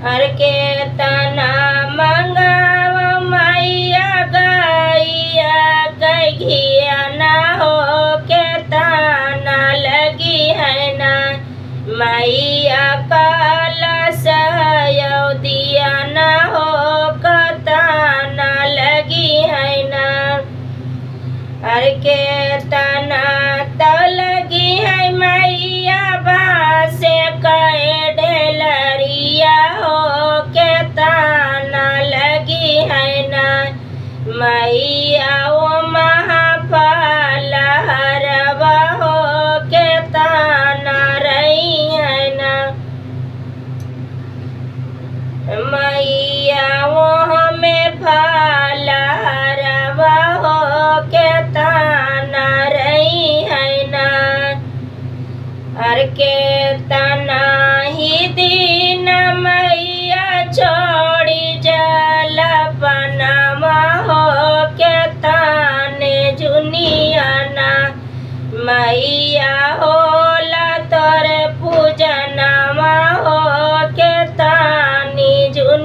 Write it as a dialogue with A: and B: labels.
A: हर के तना मंगाव मैया गैया कई घिया ना हो के ताना लगी है ना मैया कलश दिया ना हो कताना लगी है ना हर के तना तो लगी है मैया बासे कए ढेलरिया हो के ताना लगी है ना मैया ओ महाफल हरवा हो के ताना रही है ना मैया वो हमें फल हरवा हो के ताना रही है ना हर के तना ही दिन मैया छोड़ी जल पनमा हो के ताने जुनिया ना मैया हो